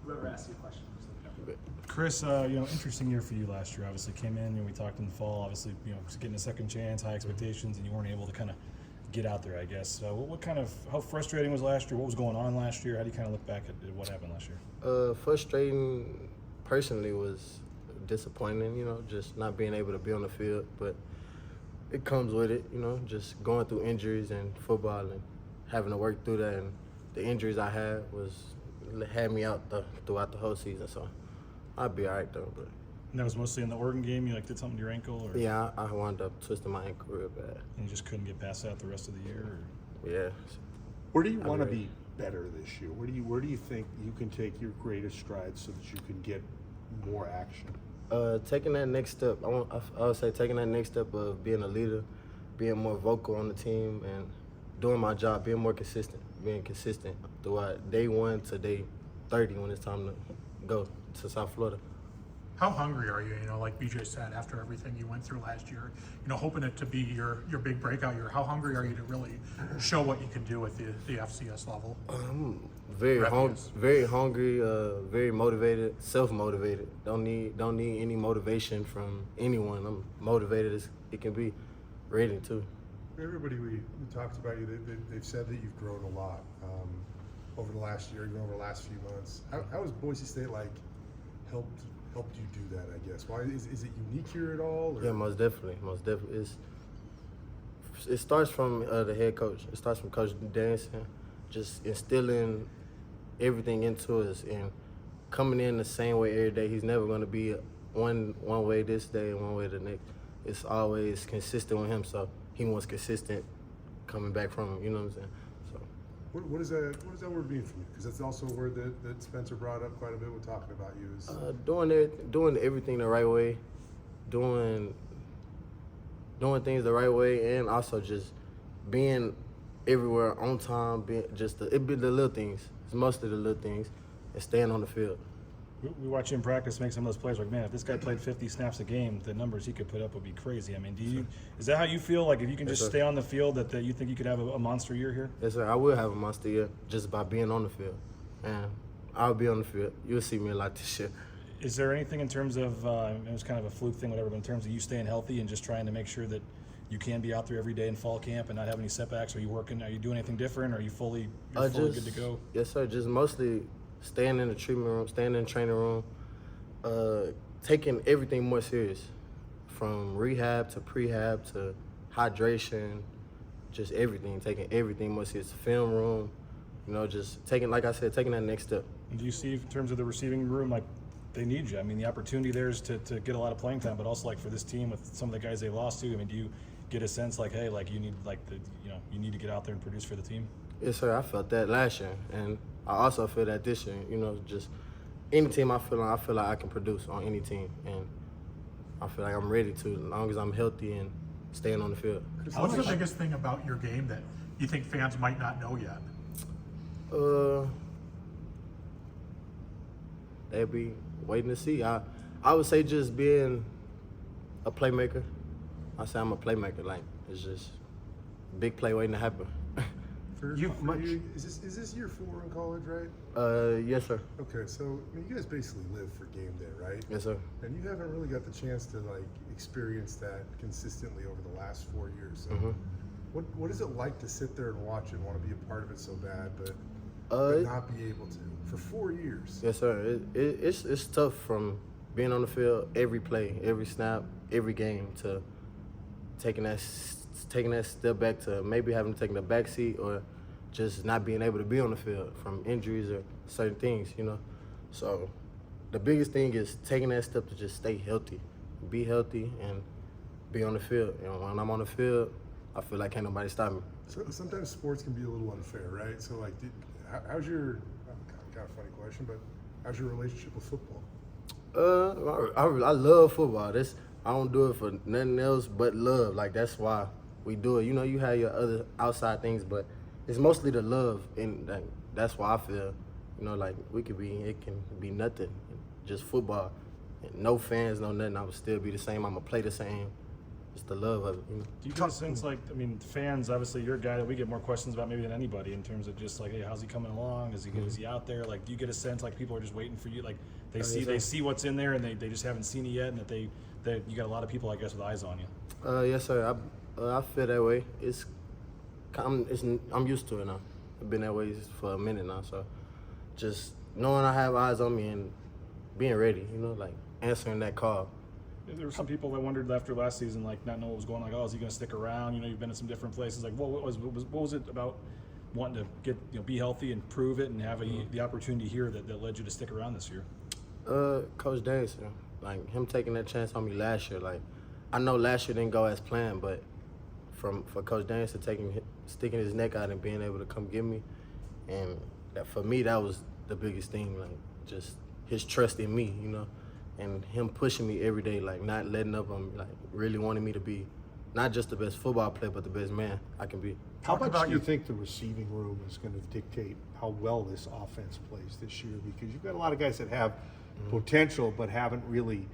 Whoever asks you a question, just look it up. Chris, interesting year for you last year. Obviously, came in. We talked in the fall. Obviously, getting a second chance, high expectations, and you weren't able to kind of get out there. I guess. How frustrating was last year? What was going on last year? How do you kind of look back at what happened last year? Frustrating, personally, was disappointing. Just not being able to be on the field, but it comes with it. Just going through injuries and football and having to work through that. And the injuries I had me out throughout the whole season. So I'll be all right though. But And that was mostly in the Oregon game. You did something to your ankle, or yeah, I wound up twisting my ankle real bad. and you just couldn't get past that the rest of the year. Or? Yeah. Where do you want to be better this year? Where do you think you can take your greatest strides so that you can get more action? Taking that next step, I would say taking that next step of being a leader, being more vocal on the team, and doing my job, being more consistent, throughout day 1 to day 30 when it's time to go to South Florida. How hungry are you? Like BJ said, after everything you went through last year, hoping it to be your big breakout year. How hungry are you to really show what you can do at the FCS level? I'm very hungry, very motivated, self-motivated. Don't need any motivation from anyone. I'm motivated as it can be, ready too. Everybody we talked about you, they've said that you've grown a lot over the last year, even over the last few months. How has Boise State helped you do that? I guess. Why is it unique here at all? Or? Yeah, most definitely. It starts from the head coach. It starts from Coach Danson, just instilling everything into us and coming in the same way every day. He's never going to be one way this day and one way the next. It's always consistent with him, so he wants consistent coming back from him. You know what I'm saying? So. What does that word mean for you? Because that's also a word that Spencer brought up quite a bit when talking about you. Is doing everything the right way, doing things the right way, and also just being everywhere on time. Being it be the little things. It's mostly the little things, and staying on the field. We watch him practice, make some of those plays. Like, man, if this guy played 50 snaps a game, the numbers he could put up would be crazy. I mean, is that how you feel? Like, if you can just stay on the field, that you think you could have a monster year here? Yes, sir. I will have a monster year just by being on the field, and I'll be on the field. You'll see me a lot this year. Is there anything in terms of it was kind of a fluke thing, whatever, but in terms of you staying healthy and just trying to make sure that you can be out there every day in fall camp and not have any setbacks? Are you working? Are you doing anything different? Are you fully good to go? Yes, sir. Just mostly staying in the treatment room, staying in the training room. Taking everything more serious, from rehab to prehab to hydration, just everything, taking everything more serious. Film room, just taking, like I said, taking that next step. And do you see, in terms of the receiving room, like, they need you? I mean, the opportunity there is to get a lot of playing time, but also, like, for this team with some of the guys they lost to, I mean, do you get a sense like, hey, like, you need, you need to get out there and produce for the team? Yes, sir. I felt that last year, and I also feel that this year. Just any team I feel like I can produce on any team, and I feel like I'm ready to, as long as I'm healthy and staying on the field. What's the biggest thing about your game that you think fans might not know yet? They'll be waiting to see. I would say just being a playmaker. I say I'm a playmaker. Like, it's just big play waiting to happen. Is this year 4 in college, right? Yes, sir. Okay, so you guys basically live for game day, right? Yes, sir. And you haven't really got the chance to experience that consistently over the last 4 years. So what is it like to sit there and watch and want to be a part of it so bad, but not be able to for 4 years? Yes, sir. It's tough from being on the field every play, every snap, every game to taking that step back to maybe having to take the back seat or just not being able to be on the field from injuries or certain things, So the biggest thing is taking that step to just stay healthy, be healthy, and be on the field. When I'm on the field, I feel like can't nobody stop me. So sometimes sports can be a little unfair, right? So how's your, kind of funny question, but how's your relationship with football? I love football. I don't do it for nothing else but love. Like, that's why we do it. You have your other outside things, but it's mostly the love, and that's why I feel, it can be nothing, just football, and no fans, no nothing. I would still be the same. I'm gonna play the same, just the love of it. You know. Do you get a sense, like, I mean, fans, obviously, you're a guy that we get more questions about maybe than anybody in terms of just like, hey, how's he coming along? Is he out there? Like, do you get a sense like people are just waiting for you? Like, they see what's in there and they just haven't seen it yet, and that you got a lot of people, I guess, with eyes on you. Yes, sir. I feel that way. I'm used to it now. I've been that way for a minute now, so just knowing I have eyes on me and being ready, you know, like answering that call. There were some people that wondered after last season, like, not knowing what was going on. Like, oh, is he going to stick around? You know, you've been in some different places. Like, what was it about wanting to get, you know, be healthy and prove it and have the opportunity here that led you to stick around this year? Coach Danielson, like him taking that chance on me last year. Like, I know last year didn't go as planned, but for Coach Danielson sticking his neck out and being able to come get me, and that for me that was the biggest thing. Like, just his trust in me, you know. And him pushing me every day, like not letting up on me, like really wanting me to be not just the best football player, but the best man I can be. How much do you think the receiving room is going to dictate how well this offense plays this year? Because you've got a lot of guys that have potential but haven't really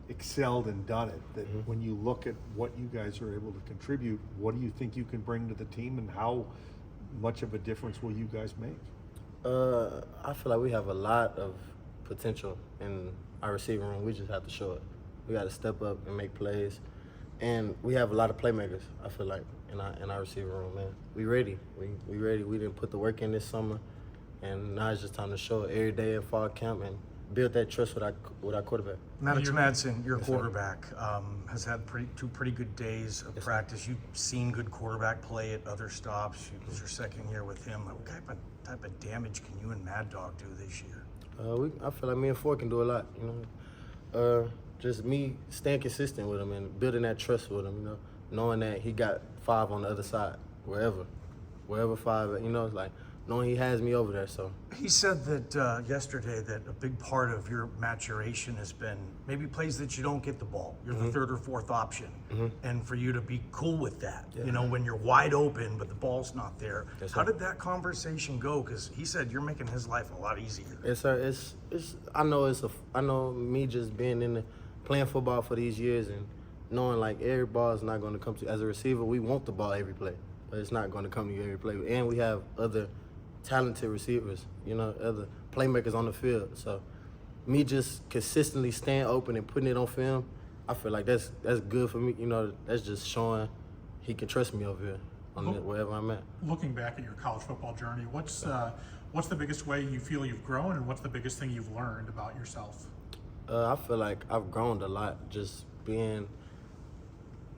excelled and done it. That when you look at what you guys are able to contribute, what do you think you can bring to the team, and how much of a difference will you guys make? I feel like we have a lot of potential in our receiving room. We just have to show it. We got to step up and make plays, and we have a lot of playmakers. I feel like in our receiving room, man. We ready. We ready. We didn't put the work in this summer, and now it's just time to show it every day at fall camp and build that trust with our quarterback. Maddox Madsen, your quarterback, has had two pretty good days of practice. You've seen good quarterback play at other stops. It was your second year with him. What type of damage can you and Mad Dog do this year? I feel like me and Ford can do a lot, you know. Just me staying consistent with him and building that trust with him, you know, knowing that he got 5 on the other side, wherever 5, you know, it's like knowing he has me over there. So He said that yesterday that a big part of your maturation has been maybe plays that you don't get the ball. You're the third or fourth option, and for you to be cool with that, you know, when you're wide open but the ball's not there. Yes, How sir. did that conversation go? Because he said you're making his life a lot easier. yes, sir. I know me just being in the playing football for these years and knowing like every ball is not going to come to you. As a receiver, we want the ball every play, but it's not going to come to you every play. And we have other talented receivers, you know, other playmakers on the field. So me just consistently staying open and putting it on film, I feel like that's good for me. You know, that's just showing he can trust me over here wherever I'm at. Looking back at your college football journey, what's the biggest way you feel you've grown, and what's the biggest thing you've learned about yourself? I feel like I've grown a lot, just being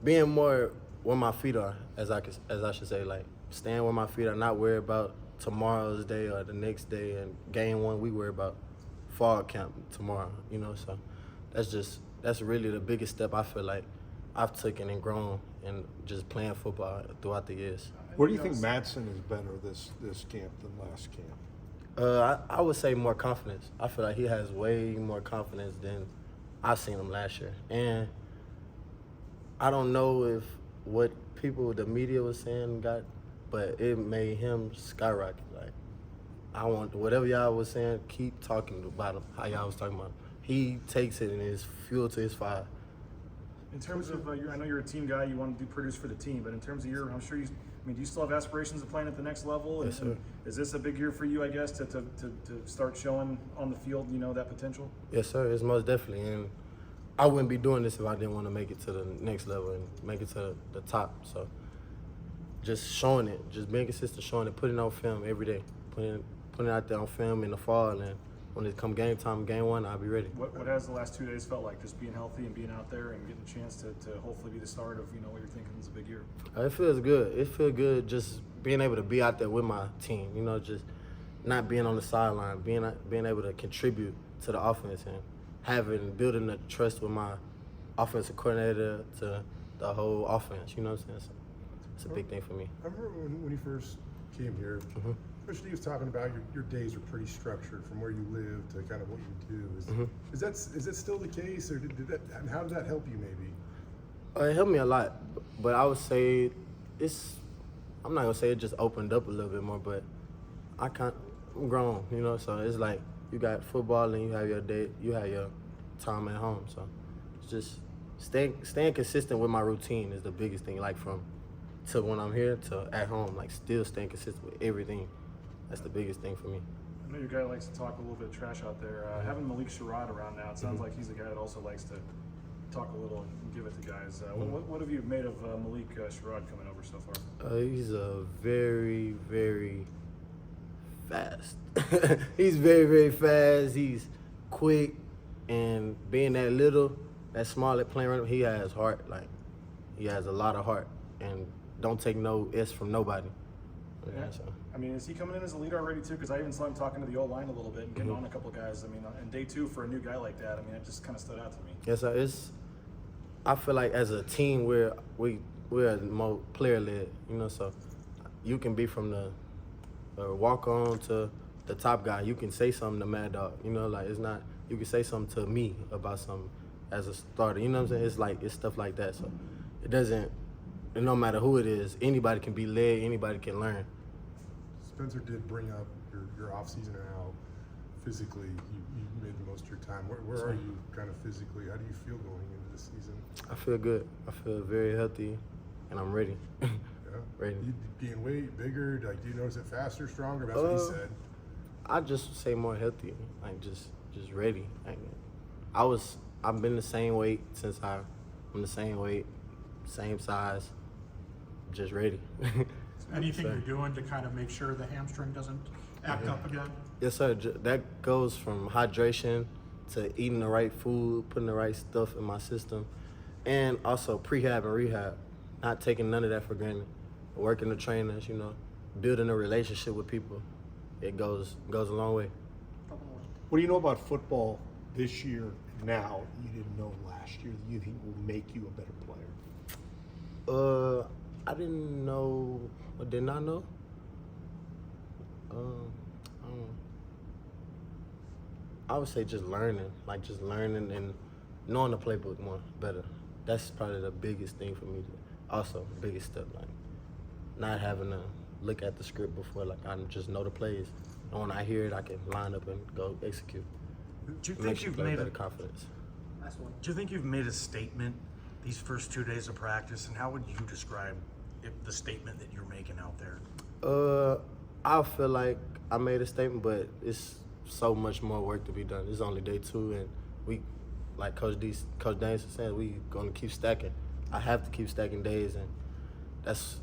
more where my feet are, as I should say, like staying where my feet are, not worried about tomorrow's day or the next day. And game 1, we worry about fall camp tomorrow, you know. So that's really the biggest step I feel like I've taken and grown and just playing football throughout the years. Where do you think Madsen is better this camp than last camp? I would say more confidence. I feel like he has way more confidence than I seen him last year. And I don't know if what the media was saying but it made him skyrocket. Like, I want whatever y'all was saying, keep talking about him, how y'all was talking about him. He takes it and is fuel to his fire. In terms of, I know you're a team guy, you want to produce for the team, but in terms of I'm sure do you still have aspirations of playing at the next level? Yes, sir. And is this a big year for you, I guess, to start showing on the field, you know, that potential? Yes, sir, it's most definitely. And I wouldn't be doing this if I didn't want to make it to the next level and make it to the top. So just showing it, just being consistent, showing it, putting it on film every day, putting it out there on film in the fall, and when it come game time, game 1, I'll be ready. What has the last 2 days felt like, just being healthy and being out there and getting a chance to hopefully be the start of, you know, what you're thinking is a big year? It feels good. It feels good just being able to be out there with my team, you know, just not being on the sideline, being able to contribute to the offense and building the trust with my offensive coordinator to the whole offense, you know what I'm saying? So it's a big thing for me. I remember when you first came here, Coach D was talking about your days are pretty structured from where you live to kind of what you do. Is that still the case, or and how did that help you maybe? It helped me a lot, but I would say I'm not gonna say it just opened up a little bit more, but I'm grown, you know, so it's like you got football and you have your day, you have your time at home, so it's just staying consistent with my routine is the biggest thing. Like from to when I'm here to at home, like still staying consistent with everything. That's the biggest thing for me. I know your guy likes to talk a little bit of trash out there. Having Malik Sherrod around now, it sounds like he's a guy that also likes to talk a little and give it to guys. What have you made of Malik Sherrod coming over so far? He's very, very fast. He's very, very fast. He's quick, and being that small at playing around, he has heart. Like he has a lot of heart, and don't take no S from nobody. Yeah. So. I mean, is he coming in as a leader already too? Because I even saw him talking to the O-line a little bit and getting on a couple of guys. I mean, in day 2 for a new guy like that, I mean, it just kind of stood out to me. Yes, sir. I feel like as a team we're more player led, you know. So you can be from the walk on to the top guy. You can say something to Mad Dog, you know. Like it's not. You can say something to me about something as a starter. You know what I'm saying? It's stuff like that. So it doesn't. No matter who it is, anybody can be led. Anybody can learn. Spencer did bring up your off season and how physically you made the most of your time. Where are you kind of physically? How do you feel going into this season? I feel good. I feel very healthy, and I'm ready. Yeah. Ready. You gain weight, bigger. Like, do you notice it faster, stronger? That's what he said. I just say more healthy, like just ready. Like, I've been the same weight since I'm the same weight, same size, just ready. Anything you're doing to kind of make sure the hamstring doesn't act up again? Yes, sir. That goes from hydration to eating the right food, putting the right stuff in my system, and also prehab and rehab. Not taking none of that for granted. Working the trainers, you know, building a relationship with people. It goes a long way. What do you know about football this year now you didn't know last year that you think will make you a better player? I didn't know. Or did not know. I would say just learning and knowing the playbook more better. That's probably the biggest thing for me. Also, biggest step, like not having to look at the script before. Like I just know the plays, and when I hear it, I can line up and go execute. Do you It think makes you you've play made better a confidence. Do you think you've made a statement these first 2 days of practice, and how would you describe the statement that you're making out there? I feel like I made a statement, but it's so much more work to be done. It's only day 2, and we, like Coach Danielson said, we gonna keep stacking. I have to keep stacking days, and that's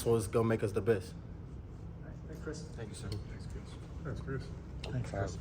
what's gonna make us the best. Thanks, Chris. Thank you, sir. Thanks, Chris. That's Chris. Thanks, Chris.